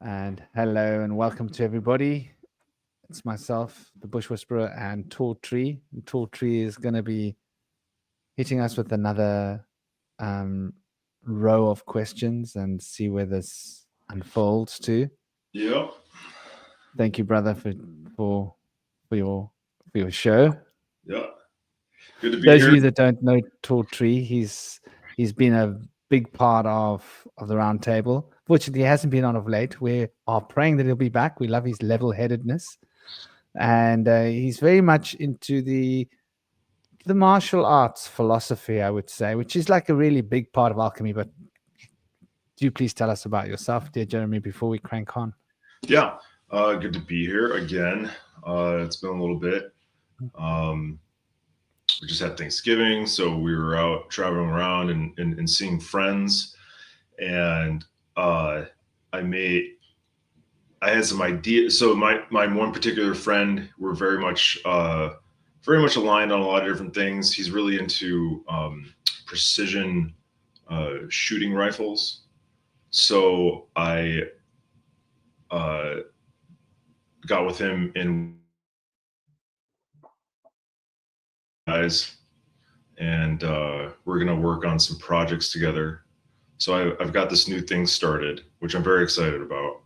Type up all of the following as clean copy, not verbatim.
And hello and welcome to everybody. It's myself, the Bush Whisperer, and Tall Tree. And Tall Tree is going to be hitting us with another um, row of questions and see where this unfolds to. Yep. Thank you, brother, for for your for your show. Yep. Good to be Those of here. you that don't know Tall Tree, he's been a big part of the round table. Fortunately, he hasn't been on of late. We are praying that he'll be back. We love his level-headedness, and he's very much into the martial arts philosophy, I would say, which is like a really big part of alchemy. But do you please tell us about yourself, dear Jeremy, before we crank on? Yeah. Good to be here again. It's been a little bit. Um, we just had Thanksgiving, so we were out traveling around and seeing friends. And uh, I made, I had some ideas. So my one particular friend, we're very much aligned on a lot of different things. He's really into precision shooting rifles. So I uh, got with him and guys, and we're gonna work on some projects together. So I've got this new thing started, which I'm very excited about.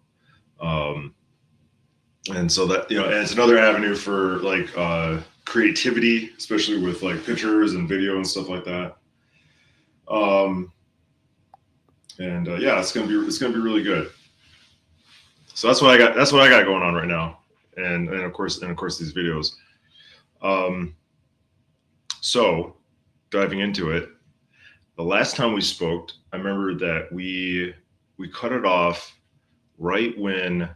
Um, and so that and it's another avenue for like creativity, especially with like pictures and video and stuff like that. Um, and yeah, it's gonna be really good. So that's what I got. That's what I got going on right now, and of course these videos. Um, so diving into it, the last time we spoke, I remember that we cut it off right when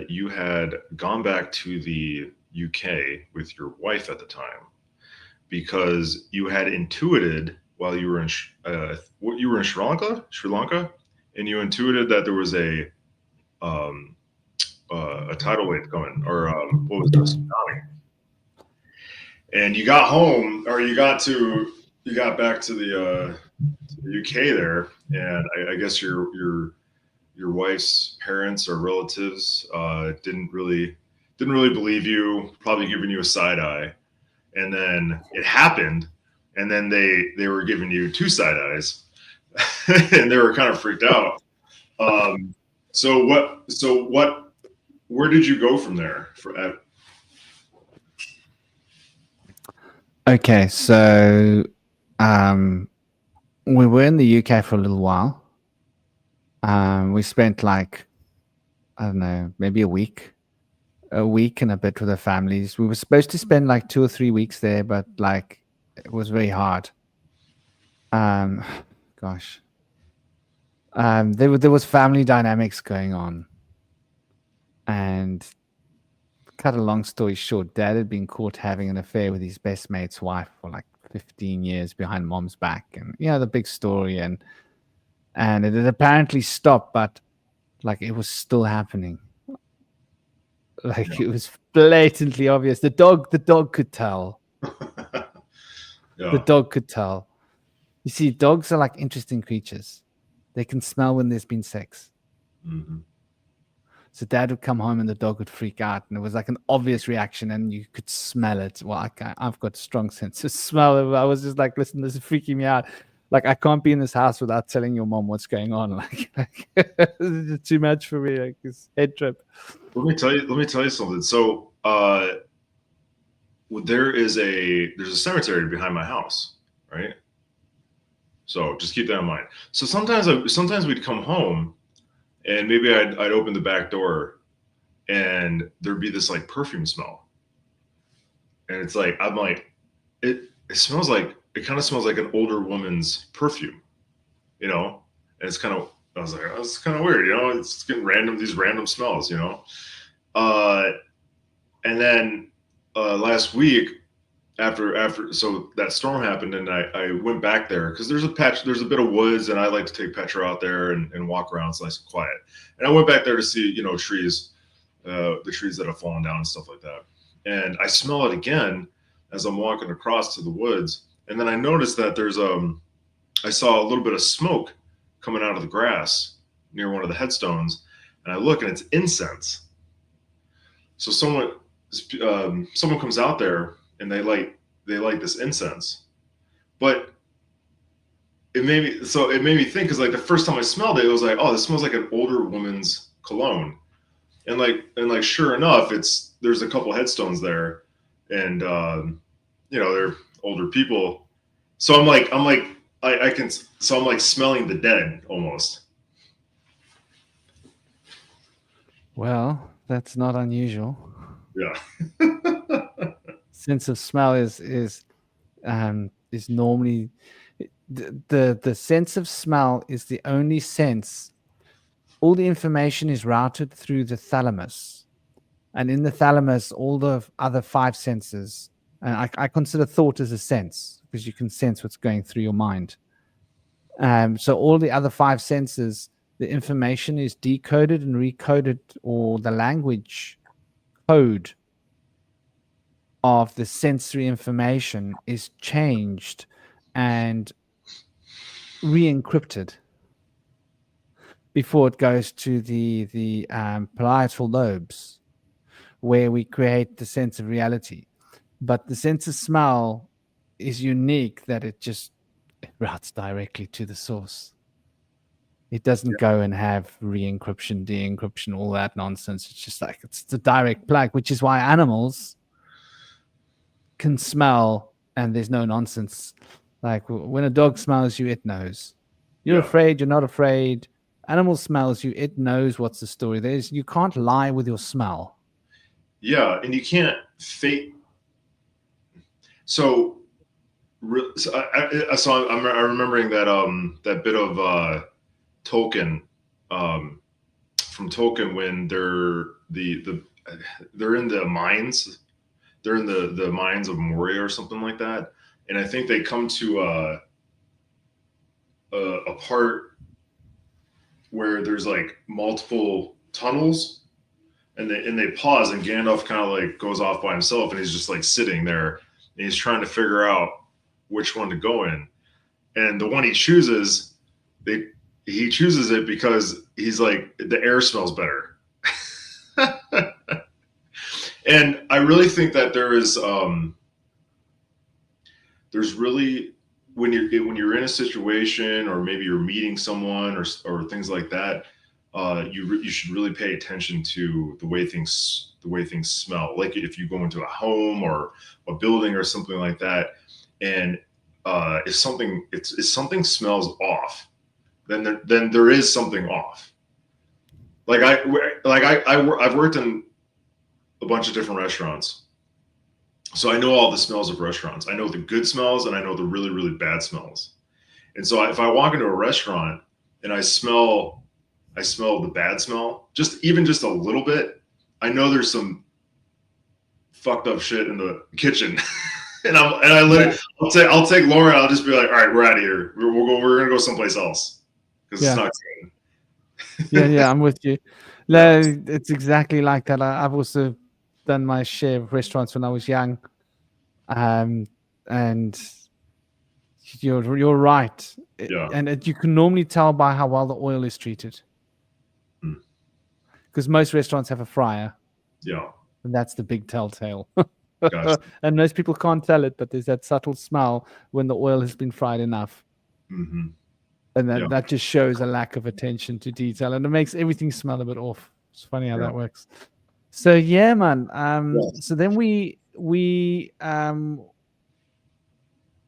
you had gone back to the UK with your wife at the time because you had intuited while you were in you were in Sri Lanka, and you intuited that there was um, a tidal wave coming, or what was this? And you got home, or you got back to the UK there, and I guess your wife's parents or relatives didn't really believe you, probably giving you a side eye, and then it happened, and then they were giving you two side eyes, and they were kind of freaked out. Um, so what? Where did you go from there? Okay, so um, we were in the UK for a little while. We spent like I don't know, maybe a week and a bit with the families. We were supposed to spend like 2 or 3 weeks there, but like it was very hard. Um, gosh, there was family dynamics going on, and cut a long story short, Dad had been caught having an affair with his best mate's wife for like 15 years behind Mom's back, and the big story, and it had apparently stopped, but like it was still happening. Like it was blatantly obvious. The dog could tell. The Yeah. dog could tell. You see, dogs are like interesting creatures. They can smell when there's been sex. Hmm. So dad would come home and the dog would freak out, and it was like an obvious reaction, and you could smell it. Well, I've got strong sense of smell. I was just like, listen, this is freaking me out. Like, I can't be in this house without telling your mom what's going on. Like it's just too much for me. Like, this head trip. Let me tell you something. So there's a cemetery behind my house, right? So just keep that in mind. So sometimes we'd come home, and maybe I'd open the back door, and there'd be this like perfume smell, and it's like I'm like it smells like it kind of smells like an older woman's perfume, you know. And it's kind of I was like, oh, it's kind of weird, you know. It's getting these random smells, you know. Uh, and then last week, after so that storm happened, and I went back there because there's a bit of woods, and I like to take Petra out there and walk around. It's nice and quiet. And I went back there to see trees, the trees that have fallen down and stuff like that. And I smell it again as I'm walking across to the woods, and then I noticed that I saw a little bit of smoke coming out of the grass near one of the headstones, and I look and it's incense. So someone comes out there and they light this incense, but it made me think because like the first time I smelled it, it was like, oh, this smells like an older woman's cologne, and like sure enough, there's a couple headstones there, and they're older people. So I can so I'm like smelling the dead almost. Well, that's not unusual. Yeah. Sense of smell is normally the sense of smell is the only sense. All the information is routed through the thalamus, and in the thalamus, all the other five senses. And I consider thought as a sense because you can sense what's going through your mind. So all the other five senses, the information is decoded and recoded, or the language code of the sensory information is changed and re-encrypted before it goes to the parietal lobes, where we create the sense of reality. But the sense of smell is unique that it just routes directly to the source. It doesn't go and have re-encryption, de-encryption, all that nonsense. It's just like it's the direct plug, which is why animals can smell and there's no nonsense. Like when a dog smells you, it knows. You're afraid, you're not afraid. Animal smells you, it knows what's the story. You can't lie with your smell. Yeah, and you can't fake. So, I'm remembering that bit of Tolkien, from Tolkien when they're in the mines, they're in the mines of Moria or something like that, and I think they come to a part where there's like multiple tunnels, and they pause, and Gandalf kind of like goes off by himself, and he's just like sitting there, and he's trying to figure out which one to go in, and the one he chooses, he chooses it because he's like the air smells better. And I really think that there's really when you're in a situation, or maybe you're meeting someone, or things like that, you should really pay attention to the way things smell. Like if you go into a home or a building or something like that, and if something smells off, then there is something off. I've worked in a bunch of different restaurants, so I know all the smells of restaurants. I know the good smells and I know the really, really bad smells. And so if I walk into a restaurant and I smell the bad smell, just a little bit, I know there's some fucked up shit in the kitchen. I'll take Lauren. I'll just be like, all right, we're out of here. We're gonna go someplace else because it's not good. Yeah, I'm with you. No, it's exactly like that. I've also done my share of restaurants when I was young, and you're right. Yeah. And you can normally tell by how well the oil is treated, because most restaurants have a fryer. Yeah. And that's the big telltale. Gotcha. And most people can't tell it, but there's that subtle smell when the oil has been fried enough. Mm-hmm. And that just shows a lack of attention to detail, and it makes everything smell a bit off. It's funny how that works. So yeah, man. So then we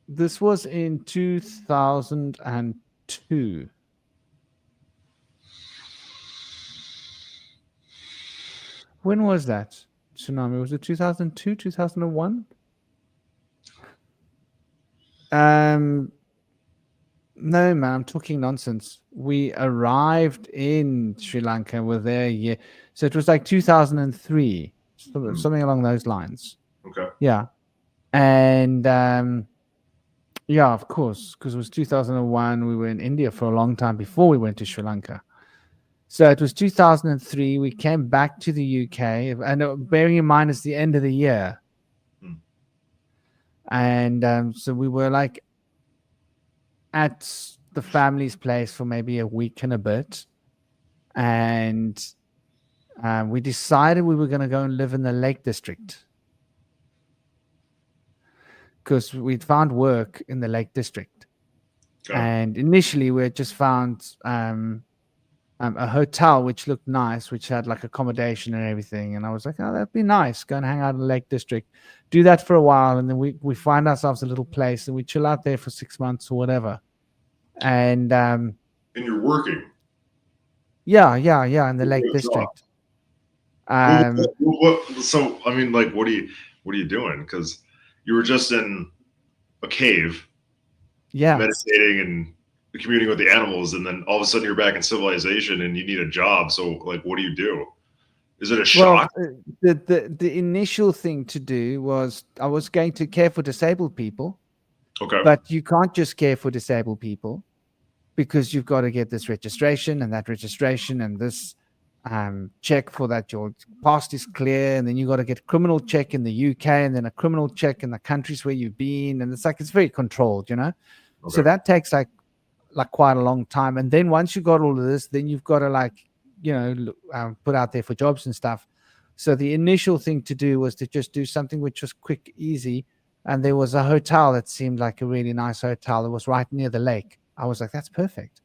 this was in 2002. When was that tsunami? Was it 2002, 2001? No, man, I'm talking nonsense. We arrived in Sri Lanka. We're there, yeah. So it was like 2003, something along those lines. Okay. Yeah. And yeah, of course, because it was 2001. We were in India for a long time before we went to Sri Lanka. So it was 2003. We came back to the UK, and bearing in mind it's the end of the year. And so we were like at the family's place for maybe a week and a bit. And We decided we were going to go and live in the Lake District because we'd found work in the Lake District. Okay. And initially, we had just found a hotel which looked nice, which had like accommodation and everything. And I was like, oh, that'd be nice. Go and hang out in the Lake District, do that for a while, and then we find ourselves a little place and we chill out there for 6 months or whatever. And And you're working. yeah, in the You're Lake doing a job. District. So I mean, like, what are you doing? Because you were just in a cave, Yeah. meditating and communing with the animals, and then all of a sudden you're back in civilization and you need a job. So, like, what do you do? Is it a shock? Well, the initial thing to do was I was going to care for disabled people, Okay. but you can't just care for disabled people because you've got to get this registration and that registration and this check for that your past is clear, and then you got to get a criminal check in the UK and then a criminal check in the countries where you've been, and it's like it's very controlled, you know. Okay. So that takes like quite a long time, and then once you got all of this, then you've got to put out there for jobs and stuff. So the initial thing to do was to just do something which was quick, easy, and there was a hotel that seemed like a really nice hotel that was right near the lake. I was like, that's perfect.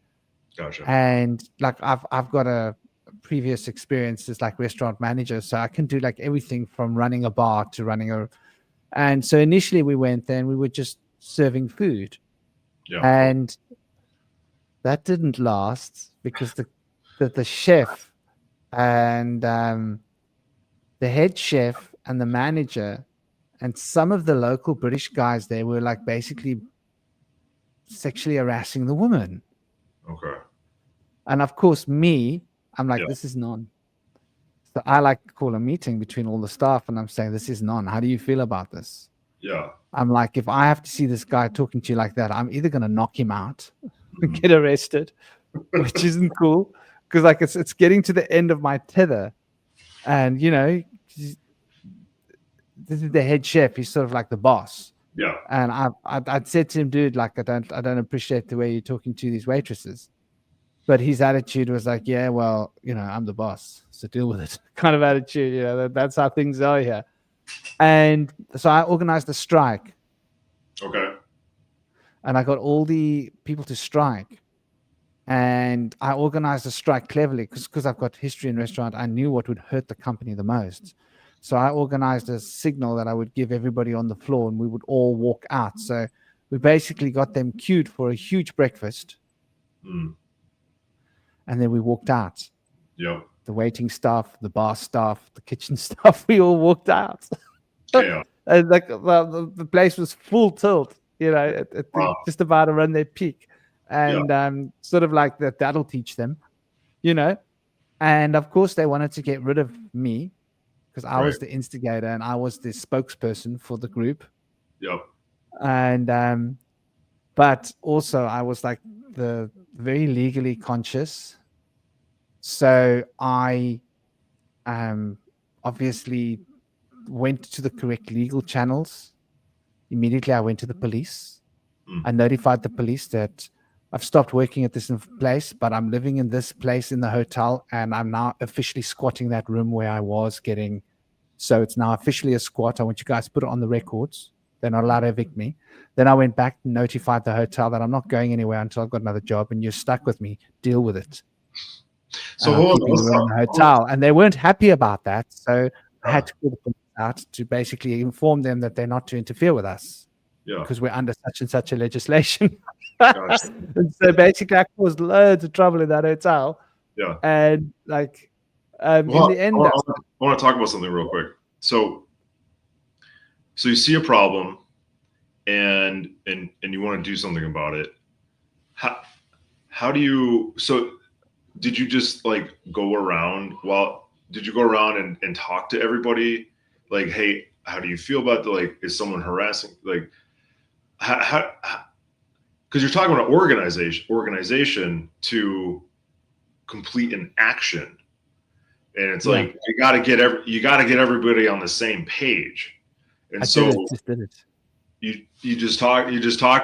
Gotcha. And like I've got a previous experience as like restaurant manager, so I can do like everything from running a bar to and so initially we went there and we were just serving food. Yeah. And that didn't last because the chef and the head chef and the manager and some of the local British guys there were like basically sexually harassing the woman. Okay. And of course, I'm like, Yeah. this is none. So I like to call a meeting between all the staff and I'm saying, this is none. How do you feel about this? Yeah. I'm like, if I have to see this guy talking to you like that, I'm either going to knock him out and get arrested, which isn't cool because like it's getting to the end of my tether. And, you know, this is the head chef. He's sort of like the boss. Yeah. And I'd said to him, dude, like, I don't appreciate the way you're talking to these waitresses. But his attitude was like, yeah, well, you know, I'm the boss, so deal with it kind of attitude. You know, that's how things are here. And so I organized a strike. Okay. And I got all the people to strike. And I organized a strike cleverly because I've got history in restaurant. I knew what would hurt the company the most. So I organized a signal that I would give everybody on the floor and we would all walk out. So we basically got them queued for a huge breakfast. Mm. And then we walked out. Yep. The waiting staff, the bar staff, the kitchen staff, we all walked out. Yeah. And like the place was full tilt, you know, Wow. just about to run their peak. And sort of like that'll teach them, you know. And of course, they wanted to get rid of me because I was the instigator and I was the spokesperson for the group. Yep. And but also I was like the very legally conscious. So I obviously went to the correct legal channels. Immediately I went to the police. I notified the police that I've stopped working at this place, but I'm living in this place in the hotel, and I'm now officially squatting that room where I was getting. So it's now officially a squat. I want you guys to put it on the records. They're not allowed to evict me. Then I went back and notified the hotel that I'm not going anywhere until I've got another job, and you're stuck with me. Deal with it. So I'm keeping you in the hotel, and they weren't happy about that. So I had to call the police out to basically inform them that they're not to interfere with us. Yeah. Because we're under such and such a legislation. And so basically I caused loads of trouble in that hotel. Yeah. And like in the end, I want to talk about something real quick. So you see a problem and you want to do something about it. How do you, so did you just like go around did you go around and talk to everybody? Like, hey, how do you feel about is someone harassing? Like, how because you're talking about organization to complete an action, and it's like you got to get everybody on the same page. And you just talk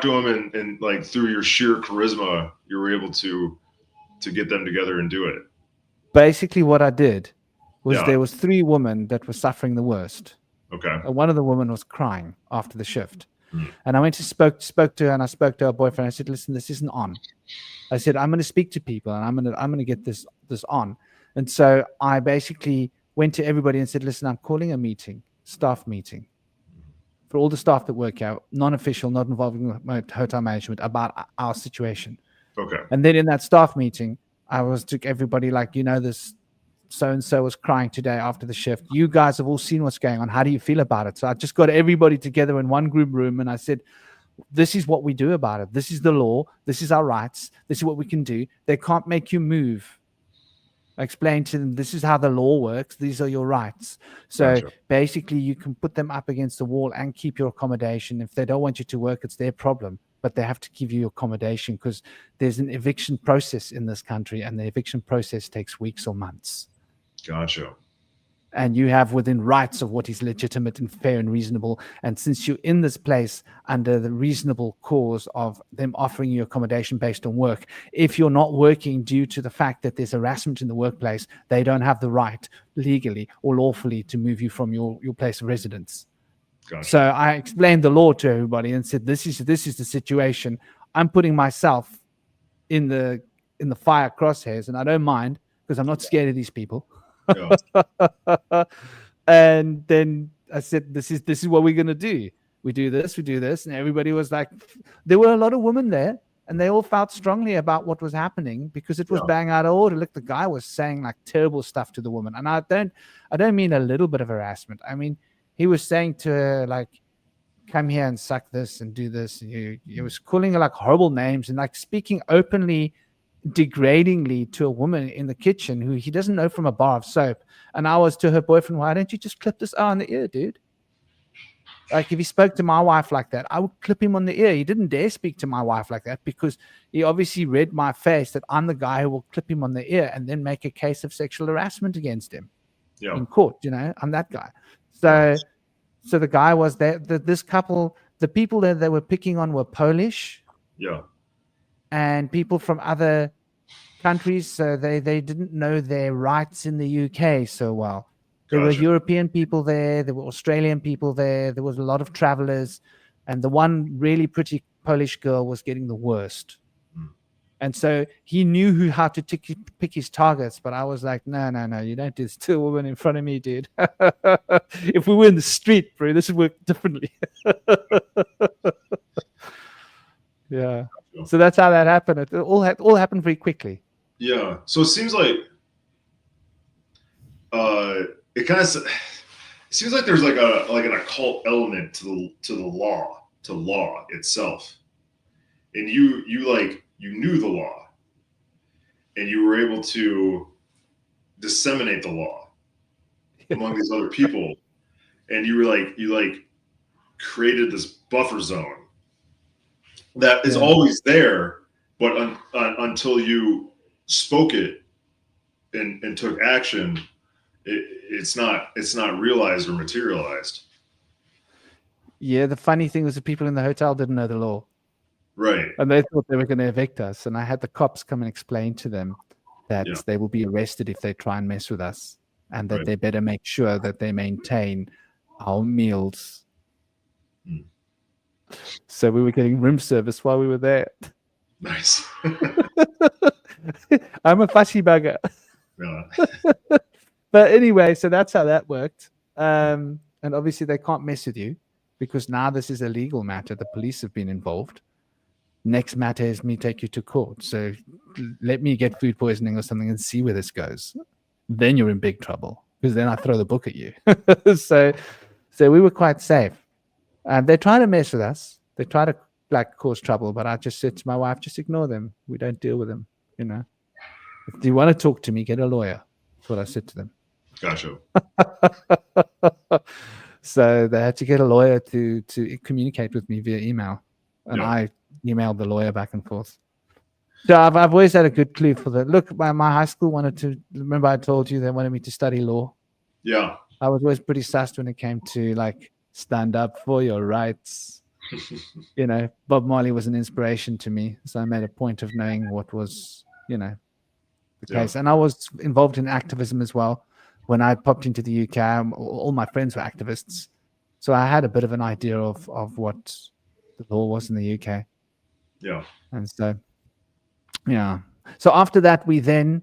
to them, and like through your sheer charisma, you were able to get them together and do it. Basically, what I did was Yeah. there was 3 women that were suffering the worst. Okay. One of the women was crying after the shift. Mm. And I went to spoke to her, and I spoke to her boyfriend. I said, listen, this isn't on. I said, I'm going to speak to people, and I'm going to get this on. And so I basically went to everybody and said, listen, I'm calling a meeting, staff meeting, for all the staff that work out, non-official, not involving hotel management, about our situation. Okay. And then in that staff meeting, I took everybody like, this so-and-so was crying today after the shift. You guys have all seen what's going on. How do you feel about it? So I just got everybody together in one group room, and I said, this is what we do about it. This is the law. This is our rights. This is what we can do. They can't make you move. I explained to them, this is how the law works. These are your rights. So Gotcha. basically, you can put them up against the wall and keep your accommodation. If they don't want you to work, it's their problem. But they have to give you accommodation because there's an eviction process in this country, and the eviction process takes weeks or months. Gotcha. And you have within rights of what is legitimate and fair and reasonable. And since you're in this place under the reasonable cause of them offering you accommodation based on work, if you're not working due to the fact that there's harassment in the workplace, they don't have the right legally or lawfully to move you from your place of residence. Gotcha. So I explained the law to everybody and said, this is the situation. I'm putting myself in the fire crosshairs, and I don't mind because I'm not scared of these people. Yeah. And then I said, this is what we're gonna do. We do this, and everybody was like, there were a lot of women there, and they all felt strongly about what was happening because it was bang out of order. Look, the guy was saying like terrible stuff to the woman, and I don't mean a little bit of harassment. I mean, he was saying to her like, come here and suck this and do this. And he was calling her like horrible names and like speaking openly degradingly to a woman in the kitchen who he doesn't know from a bar of soap. And I was to her boyfriend, why don't you just clip this on the ear, dude? Like if he spoke to my wife like that, I would clip him on the ear. He didn't dare speak to my wife like that because he obviously read my face that I'm the guy who will clip him on the ear and then make a case of sexual harassment against him in court. I'm that guy. So the guy was there. This couple, the people that they were picking on were Polish. Yeah. And people from other countries, so they didn't know their rights in the UK so well. There were European people there, there were Australian people there, there was a lot of travelers, and the one really pretty Polish girl was getting the worst. And so he knew how to pick his targets, but I was like, no, you don't do this to a woman in front of me, dude. If we were in the street, bro, this would work differently. Yeah. So that's how that happened. It all happened very quickly. Yeah. So it seems like it seems like there's like an occult element to the law itself. And you knew the law, and you were able to disseminate the law among these other people, and you created this buffer zone that is always there, but until you spoke it and took action, it's not realized or materialized. Yeah, the funny thing was the people in the hotel didn't know the law. Right. And they thought they were going to evict us. And I had the cops come and explain to them that they will be arrested if they try and mess with us, and that they better make sure that they maintain our meals. So we were getting room service while we were there. Nice. I'm a fussy bugger. Yeah. But anyway, so that's how that worked. And obviously they can't mess with you because now this is a legal matter. The police have been involved. Next matter is me take you to court. So let me get food poisoning or something and see where this goes. Then you're in big trouble because then I throw the book at you. So we were quite safe. And they try to mess with us. They try to cause trouble, but I just said to my wife, just ignore them. We don't deal with them. If you want to talk to me, get a lawyer. That's what I said to them. Gotcha. So they had to get a lawyer to communicate with me via email, and I emailed the lawyer back and forth. So I've always had a good clue for that. Look, my high school wanted to. Remember, I told you they wanted me to study law. Yeah. I was always pretty sussed when it came to stand up for your rights. Bob Marley was an inspiration to me, so I made a point of knowing what was, the case. And I was involved in activism as well. when I popped into the UK, all my friends were activists, so I had a bit of an idea of what the law was in the UK, Yeah. and so yeah. So after that, we then,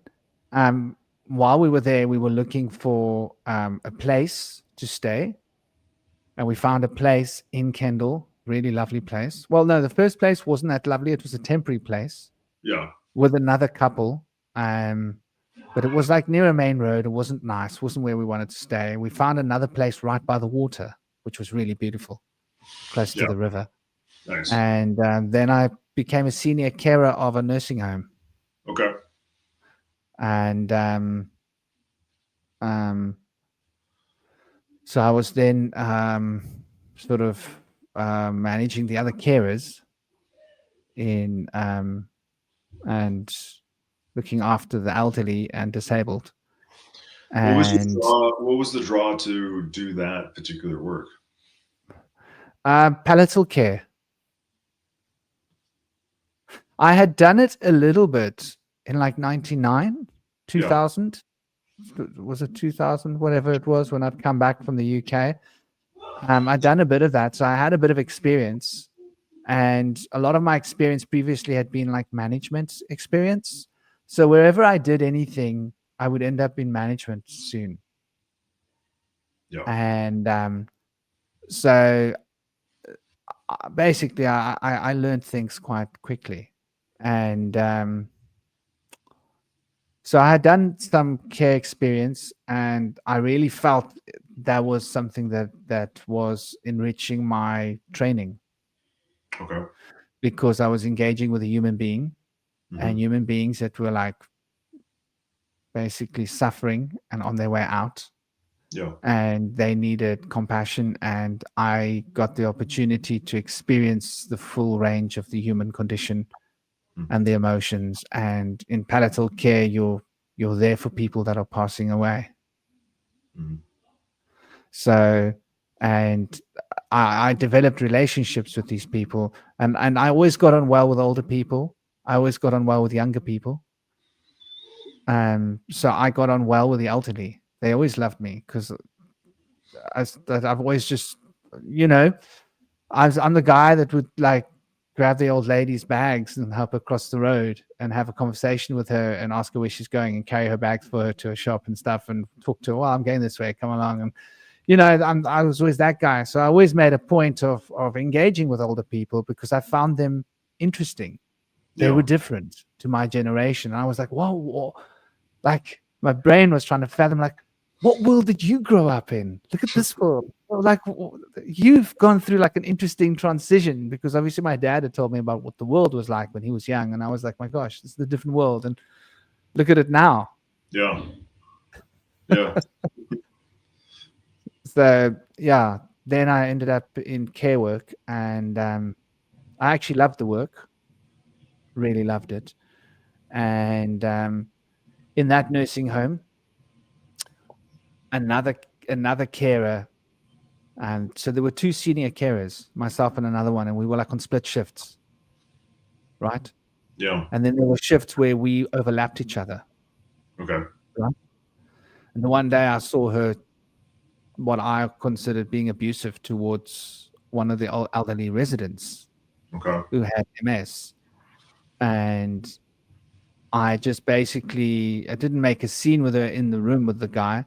while we were there, we were looking for a place to stay, and we found a place in Kendall, really lovely place. Well, no, the first place wasn't that lovely; it was a temporary place Yeah. with another couple. But it was like near a main road. It wasn't nice. Wasn't where we wanted to stay. We found another place right by the water, which was really beautiful, close to Yeah. the river. Nice. And then I became a senior carer of a nursing home. Okay. And um, so I was then sort of managing the other carers in and looking after the elderly and disabled. And What was the draw to do that particular work? palatal care. I had done it a little bit in like 99, Yeah. 2000. Was it 2000? Whatever it was when I'd come back from the UK. I'd done a bit of that. So I had a bit of experience. And a lot of my experience previously had been like management experience. So wherever I did anything, I would end up in management soon. Yeah. And so basically, I learned things quite quickly. And so I had done some care experience, and I really felt that was something that was enriching my training Okay. because I was engaging with a human being and human beings that were like basically suffering and on their way out, Yeah. and they needed compassion, and I got the opportunity to experience the full range of the human condition and the emotions. And in palatal care, you're there for people that are passing away. So, and I developed relationships with these people, and I always got on well with older people. I always got on well with younger people. So I got on well with the elderly. They always loved me because I've always just, you know, I'm the guy that would like grab the old lady's bags and help her cross the road and have a conversation with her and ask her where she's going and carry her bags for her to a shop and stuff and talk to her. Well, I'm going this way. Come along. And I was always that guy. So I always made a point of engaging with older people because I found them interesting. They were different to my generation. And I was like, whoa, like my brain was trying to fathom, like, what world did you grow up in? Look at this world. Like, you've gone through like an interesting transition because obviously my dad had told me about what the world was like when he was young. And I was like, my gosh, this is a different world. And look at it now. Yeah. Yeah. So, yeah, then I ended up in care work, and I actually loved the work, really loved it. And in that nursing home, another carer. And so there were two senior carers, myself and another one, and we were like on split shifts, right? Yeah. And then there were shifts where we overlapped each other. Okay. Right? And the one day I saw her, what I considered being abusive towards one of the elderly residents who had MS. And I just basically, I didn't make a scene with her in the room with the guy,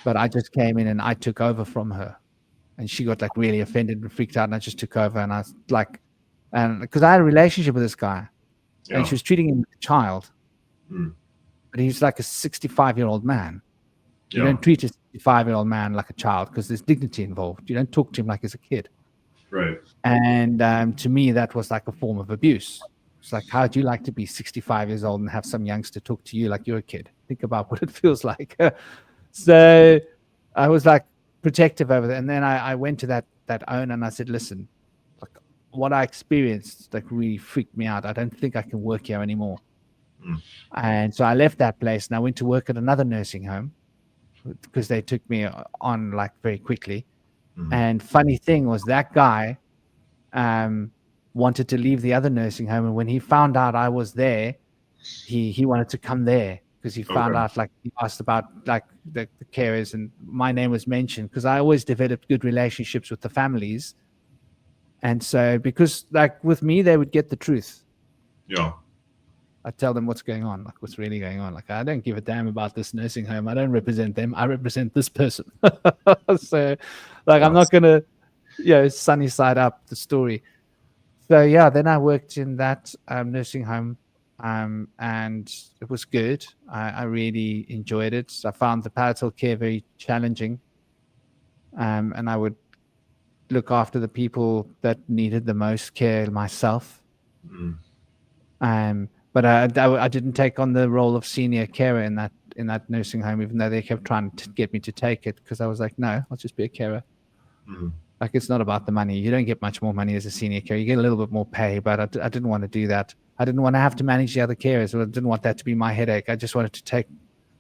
but I just came in and I took over from her. And she got like really offended and freaked out, and I just took over. And I was like, and because I had a relationship with this guy, and she was treating him like a child, but he's like a 65-year-old man. You don't treat a 65-year-old man like a child because there's dignity involved. You don't talk to him like he's a kid. Right. And to me, that was like a form of abuse. It's like, how do you like to be 65 years old and have some youngster talk to you like you're a kid? Think about what it feels like. So I was like protective over that. And then I went to that owner and I said, listen, like what I experienced like really freaked me out. I don't think I can work here anymore. And so I left that place and I went to work at another nursing home because they took me on like very quickly. And funny thing was that guy wanted to leave the other nursing home, and when he found out I was there, he wanted to come there because he found Okay. out, like, he asked about like the carers, and my name was mentioned because I always developed good relationships with the families. And so, because like with me, they would get the truth. Yeah. I tell them what's going on, like what's really going on. Like, I don't give a damn about this nursing home. I don't represent them. I represent this person. So, like, I'm Yes. not gonna, sunny side up the story. So yeah, then I worked in that nursing home, and it was good. I really enjoyed it. I found the palatal care very challenging, and I would look after the people that needed the most care myself. Mm. But I didn't take on the role of senior carer in that nursing home, even though they kept trying to get me to take it, because I was like, no, I'll just be a carer. Mm. Like, it's not about the money. You don't get much more money as a senior carer. You get a little bit more pay, but I didn't want to do that. I didn't want to have to manage the other carers. I didn't want that to be my headache. I just wanted to take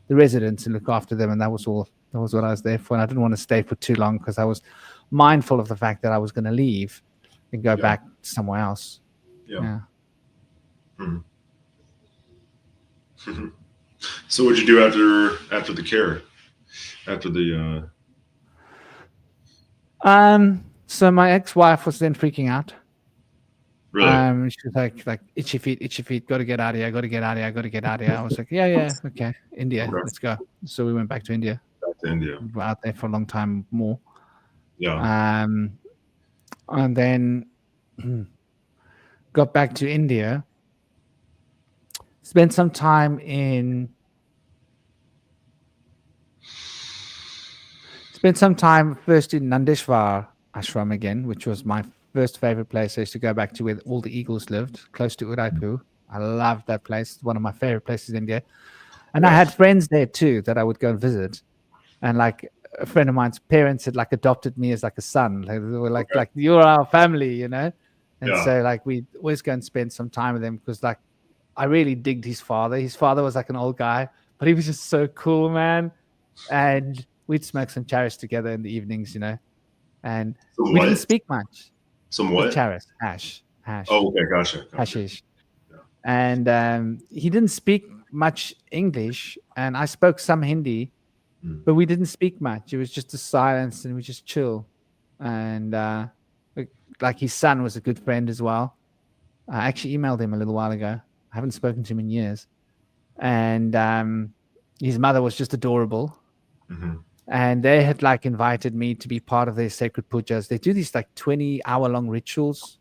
the residents and look after them, and that was all. That was what I was there for. And I didn't want to stay for too long because I was mindful of the fact that I was going to leave and go Yeah. back somewhere else. Yeah. Yeah. Mm. So what'd you do after the care? After the So my ex-wife was then freaking out. really? She was like itchy feet, got to get out of here, got to get out of here, got to get out of here. I was like, yeah, okay, India, Okay. let's go. So we went back to India. Back to India. We were out there for a long time more. Yeah. And then got back to India. Spent some time first in Nandeshwar ashram again, which was my first favorite place. I used to go back to where all the eagles lived, close to Udaipur. I loved that place. One of my favorite places in India. And I Yeah. had friends there too that I would go and visit. And like a friend of mine's parents had like adopted me as like a son. Like, they were Okay. like you're our family, you know? And Yeah. so like we'd always go and spend some time with him, because like I really digged his father. His father was like an old guy, but he was just so cool, man. And we'd smoke some charis together in the evenings, and Some we didn't what? speak much. Some The what? charis, Oh, okay. Gotcha. Gotcha. hashish. Yeah. And he didn't speak much English, and I spoke some Hindi, Mm. but we didn't speak much. It was just a silence, and we just chill. And like his son was a good friend as well. I actually emailed him a little while ago. I haven't spoken to him in years. And his mother was just adorable. Mm-hmm. And they had like invited me to be part of their sacred pujas. They do these like 20-hour long rituals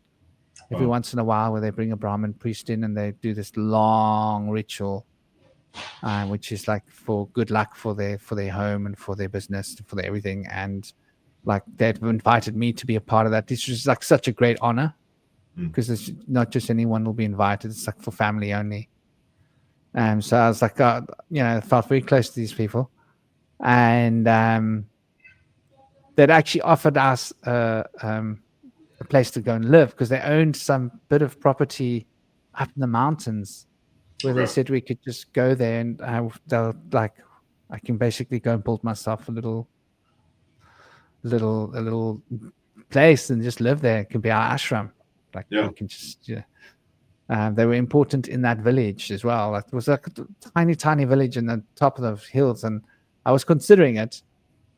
every Wow. once in a while, where they bring a Brahmin priest in and they do this long ritual, which is like for good luck for their home and for their business, for their everything. And like they've invited me to be a part of that. This was like such a great honor, Mm. because it's not just anyone will be invited. It's like for family only. So I was like, I felt very close to these people, and they'd actually offered us a place to go and live, because they owned some bit of property up in the mountains, where they Okay. said we could just go there, and they'll like, I can basically go and build myself a little place and just live there. It can be our ashram. Like Yeah. we can just they were important in that village as well. It was like a tiny village in the top of the hills, and I was considering it,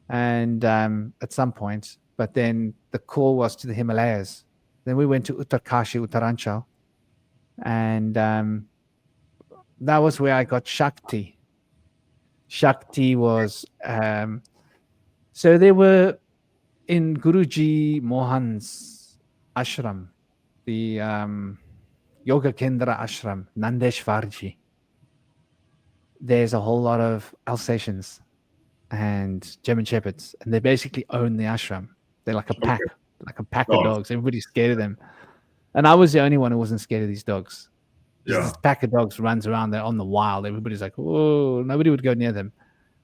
and at some point, but then the call was to the Himalayas. Then we went to Uttarkashi, Uttaranchal, and that was where I got Shakti. Shakti was so they were in Guruji Mohan's ashram, the Yoga Kendra ashram, Nandeshwarji. There's a whole lot of Alsatians and German Shepherds, and they basically own the ashram. They're like a Okay. pack of Oh, dogs. Everybody's scared of them. And I was the only one who wasn't scared of these dogs. Just yeah. this pack of dogs runs around there on the wild. Everybody's like, whoa, nobody would go near them.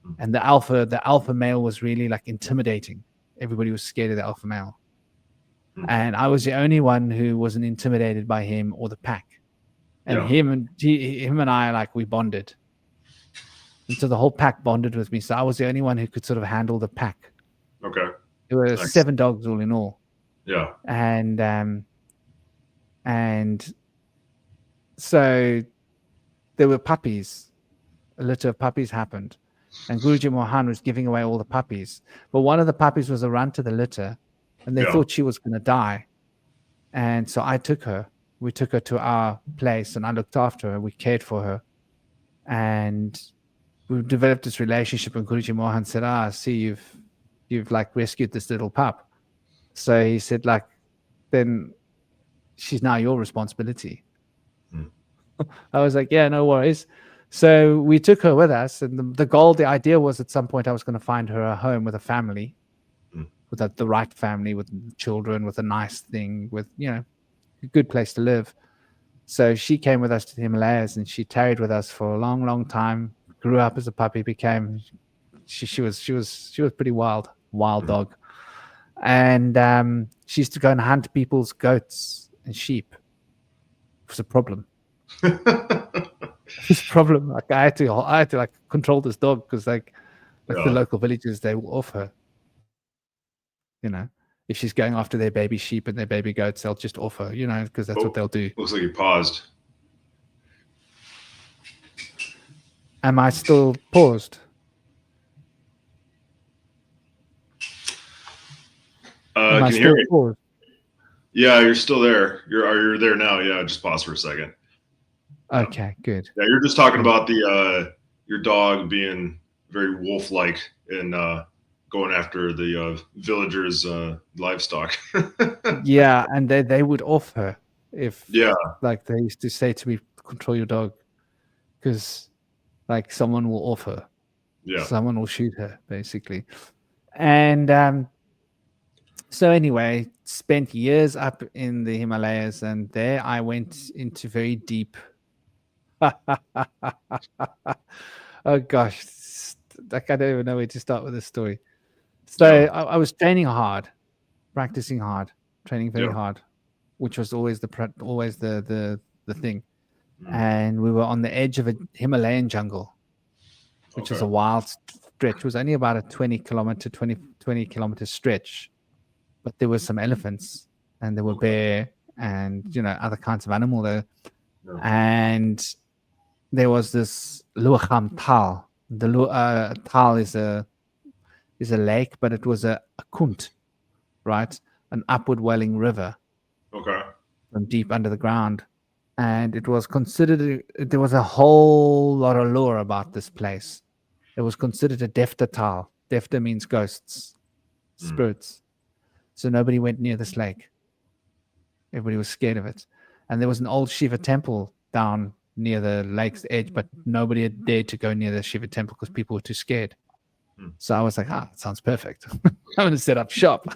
Mm. And the alpha male was really like intimidating. Everybody was scared of the alpha male. Mm. And I was the only one who wasn't intimidated by him or the pack. And Yeah. him and I, like, we bonded. And so the whole pack bonded with me. So I was the only one who could sort of handle the pack. Okay. There were Nice. 7 dogs all in all. Yeah. And so there were puppies. a litter of puppies happened, and Guruji Mohan was giving away all the puppies. But one of the puppies was a run to the litter, and they Yeah. thought she was going to die. And so I took her. We took her to our place, and I looked after her. We cared for her, and we developed this relationship. And Guruji Mohan said, see, you've like rescued this little pup. So he said, like, then she's now your responsibility. I was like, yeah, no worries. So we took her with us, and the goal, the idea was at some point I was going to find her a home with a family, with the right family, with children, with a nice thing, with, a good place to live. So she came with us to the Himalayas, and she tarried with us for a long, long time. Grew up as a puppy, became she was pretty wild dog, and she used to go and hunt people's goats and sheep. It was a problem. This problem, like I had to like control this dog because like the local villagers, they will off her. If she's going after their baby sheep and their baby goats, they'll just off her, because that's what they'll do. Looks like you paused. Am I still paused? Am I still paused? Yeah, you're still there. You're there now. Yeah, just pause for a second. Okay, good. Yeah, you're just talking about the your dog being very wolf-like and going after the villagers' livestock. Yeah, and they would off her if like they used to say to me, control your dog, because like someone will off her. Yeah. Someone will shoot her, basically. And so anyway, spent years up in the Himalayas, and there I went into very deep. Oh gosh, like I don't even know where to start with this story. So I was training hard, practicing hard, training very hard, which was always the thing. And we were on the edge of a Himalayan jungle, which is a wild stretch. It was only about a 20 kilometer stretch, but there were some elephants, and there were bear, and other kinds of animal there. And there was this Luacham Tal. The Tal is a lake, but it was a kunt, right? An upward welling river. Okay. From deep under the ground. And it was considered, there was a whole lot of lore about this place. It was considered a Defta Tal. Defta means ghosts, spirits. So nobody went near this lake. Everybody was scared of it. And there was an old Shiva temple down near the lake's edge, but nobody had dared to go near the Shiva temple because people were too scared. So I was like, it sounds perfect. I'm going to set up shop.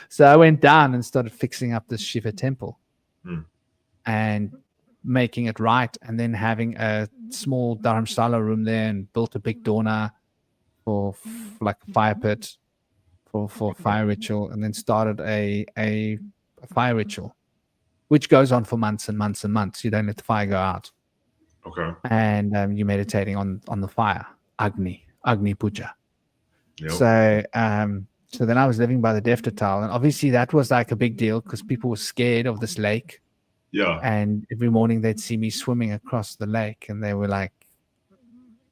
So I went down and started fixing up this Shiva temple and making it right, and then having a small dharamshala room there, and built a big dorna for like a fire pit for fire ritual, and then started a fire ritual, which goes on for months and months and months. You don't let the fire go out. Okay. And you're meditating on the fire, Agni Puja. Yep. So then I was living by the Defta Tal, and obviously that was like a big deal because people were scared of this lake. Yeah. And every morning they'd see me swimming across the lake, and they were like,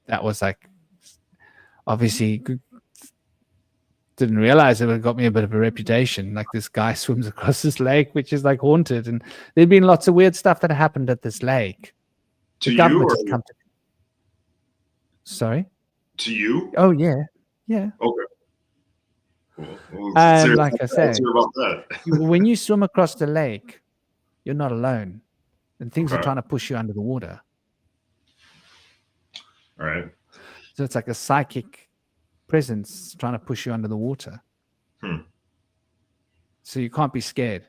that was like, obviously didn't realize it got me a bit of a reputation. Like, this guy swims across this lake, which is like haunted, and there'd been lots of weird stuff that happened at this lake. The government has come to. Sorry. To you? Oh yeah. Okay. Well, and like I said, about that. When you swim across the lake, you're not alone, and things are trying to push you under the water. All right. So it's like a psychic presence trying to push you under the water. So you can't be scared.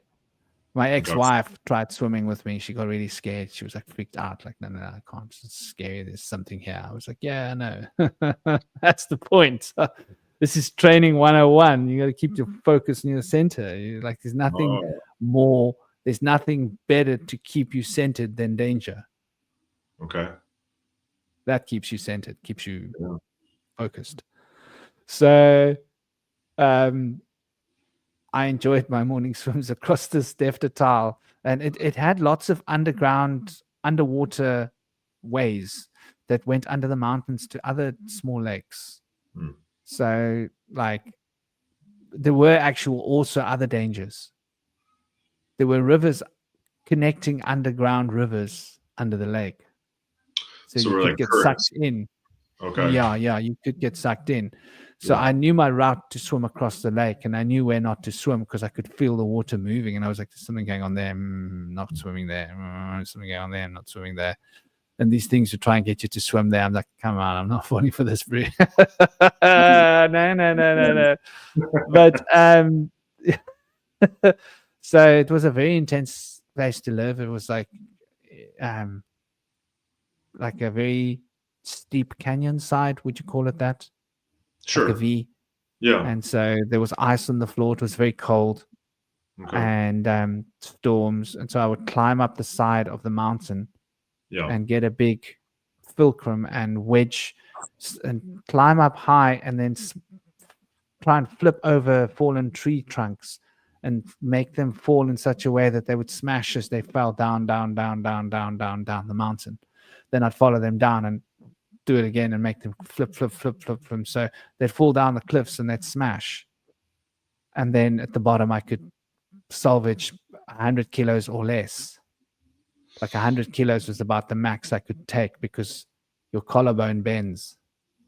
My ex-wife tried swimming with me. She got really scared. She was like freaked out. Like, no, I can't. It's scary. There's something here. I was like, yeah, I know. That's the point. This is training 101. You got to keep your focus near the center. Like, there's nothing more. There's nothing better to keep you centered than danger. Okay. That keeps you centered, keeps you focused. So I enjoyed my morning swims across this Defta Tal, and it had lots of underwater ways that went under the mountains to other small lakes. Mm. So, like, there were actual also other dangers. There were rivers connecting underground rivers under the lake. So So you we're could like get currents. sucked in. Okay. Yeah, you could get sucked in. So Yeah. I knew my route to swim across the lake, and I knew where not to swim because I could feel the water moving, and I was like, "There's something going on there. Not swimming there. Something going on there. Not swimming there." And these things to try and get you to swim there. I'm like, "Come on, I'm not falling for this, bro." No. But so it was a very intense place to live. It was um, like a very steep canyon side. Would you call it that? Like a Sure. V. Yeah. And so there was ice on the floor. It was very cold Okay. and storms. And so I would climb up the side of the mountain Yeah. and get a big fulcrum and wedge and climb up high and then try and flip over fallen tree trunks and make them fall in such a way that they would smash as they fell down the mountain. Then I'd follow them down and do it again and make them flip from so they'd fall down the cliffs and they'd smash. And then at the bottom I could salvage 100 kilos or less. Like 100 kilos was about the max I could take because your collarbone bends,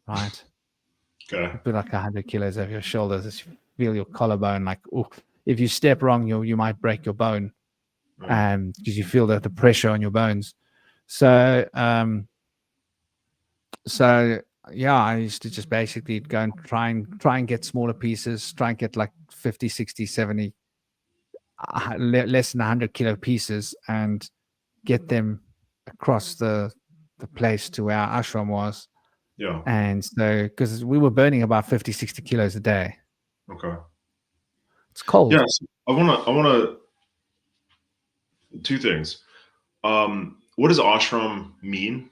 right? Okay. You put like 100 kilos over your shoulders as you feel your collarbone like, oh, if you step wrong, you might break your bone Right. because you feel the pressure on your bones. So so yeah, I used to just basically go and try and get smaller pieces, try and get like 50, 60, 70, less than 100 kilo pieces and get them across the place to where our ashram was. Yeah. And so because we were burning about 50, 60 kilos a day. Okay. It's cold. Yes. I wanna two things. What does ashram mean?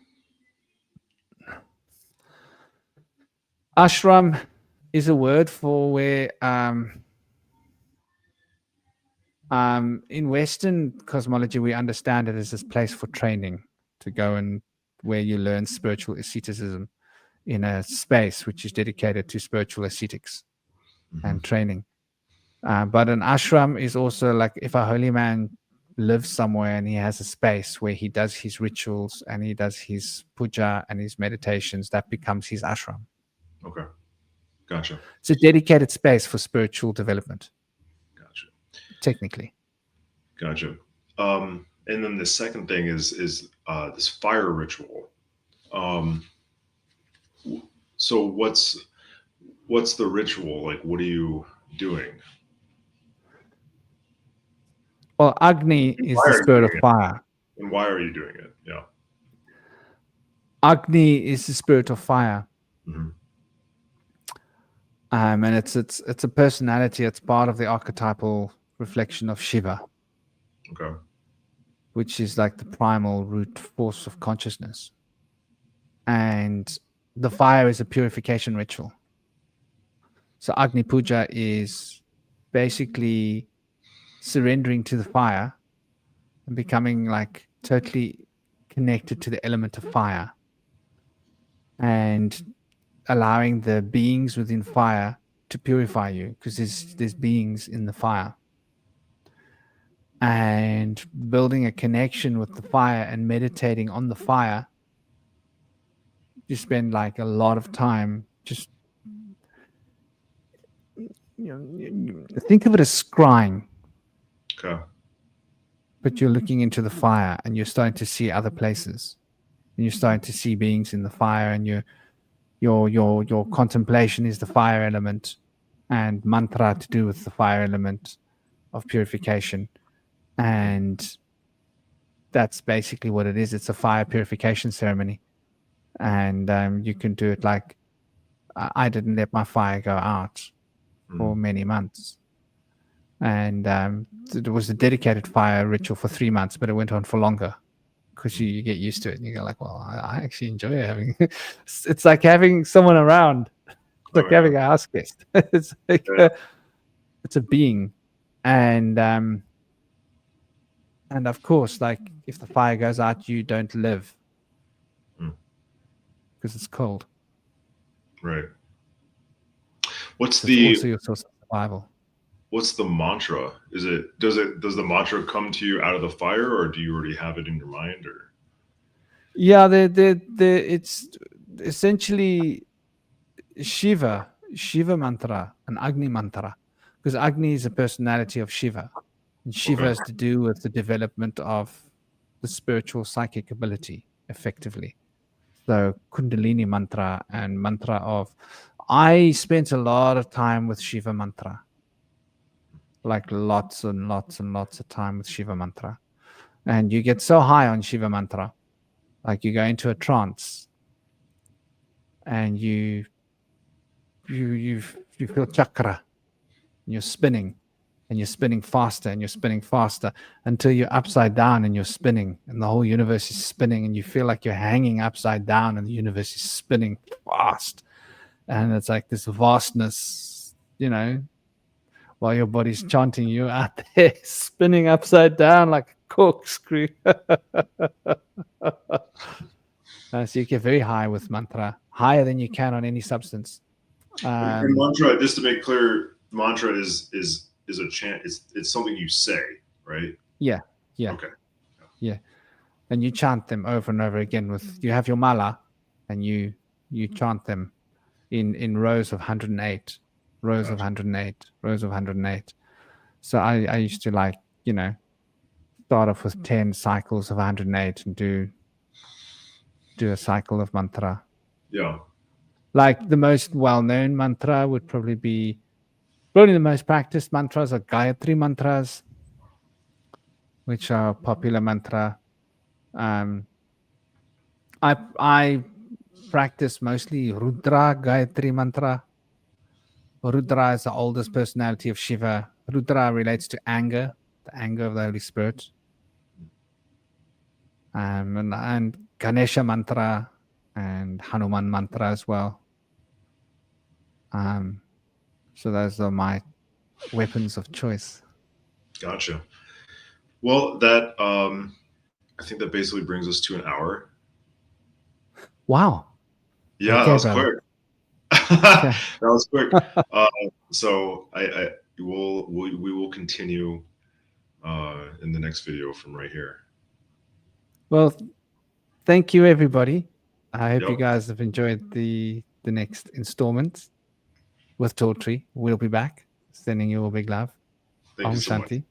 Ashram is a word for where in Western cosmology we understand it as this place for training to go and where you learn spiritual asceticism in a space which is dedicated to spiritual ascetics and training. But an ashram is also like if a holy man lives somewhere and he has a space where he does his rituals and he does his puja and his meditations, that becomes his ashram. Okay. Gotcha. It's a dedicated space for spiritual development, Gotcha. technically. Gotcha. And then the second thing is this fire ritual. Um, so what's the ritual? Like, what are you doing? Well, Agni is Why the are you spirit of doing it? fire. And why are you doing it? Yeah. Agni is the spirit of fire. Mm-hmm. And it's a personality. It's part of the archetypal reflection of Shiva, Okay. which is like the primal root force of consciousness. And the fire is a purification ritual. So Agni Puja is basically surrendering to the fire and becoming like totally connected to the element of fire and allowing the beings within fire to purify you because there's beings in the fire and building a connection with the fire and meditating on the fire. You spend like a lot of time just think of it as scrying, Okay. but you're looking into the fire and you're starting to see other places and you're starting to see beings in the fire and your contemplation is the fire element and mantra to do with the fire element of purification. And that's basically what it is. It's a fire purification ceremony. And you can do it like I didn't let my fire go out for many months. And it was a dedicated fire ritual for 3 months, but it went on for longer because you get used to it and you go like, well, I actually enjoy having it's like having someone around. It's like having a house guest. It's like it's a being. And of course, like if the fire goes out, you don't live. because it's cold. Right. What's So it's the also your source of survival. what's the mantra? Does the mantra come to you out of the fire, or do you already have it in your mind? Or Yeah, it's essentially Shiva mantra, an Agni mantra, because Agni is a personality of Shiva, and Shiva okay, has to do with the development of the spiritual psychic ability, effectively. So Kundalini mantra and mantra of, I spent a lot of time with Shiva mantra, like lots and lots and lots of time with Shiva mantra, and you get so high on Shiva mantra, like you go into a trance, and you feel chakra, and you're spinning, and you're spinning faster, and you're spinning faster until you're upside down and you're spinning, and the whole universe is spinning, and you feel like you're hanging upside down and the universe is spinning fast. And it's like this vastness, while your body's chanting, you out there spinning upside down like a corkscrew. So you get very high with mantra, higher than you can on any substance. and mantra, just to make clear, mantra is a chant. It's something you say, right? Yeah, yeah, Okay. yeah. And you chant them over and over again. You have your mala, and you chant them in rows of 108, rows of Gotcha. 108, rows of 108. So I used to start off with 10 cycles of 108 and do a cycle of mantra. Yeah. Like the most well-known mantra would probably the most practiced mantras are Gayatri mantras, which are popular mantra. Um, I practice mostly Rudra Gayatri mantra. Rudra is the oldest personality of Shiva. Rudra relates to anger, the anger of the Holy Spirit. And Ganesha mantra and Hanuman mantra as well. So those are my weapons of choice. Gotcha. Well, that I think that basically brings us to an hour. Wow. Yeah, that Okay, was brother. quick. That Okay. was quick. So I we will continue in the next video from right here. Well, thank you, everybody. I hope you Yep. guys have enjoyed the next installment with Tawtry. We'll be back. Sending you a big love. Thank you Om so much. Shanti.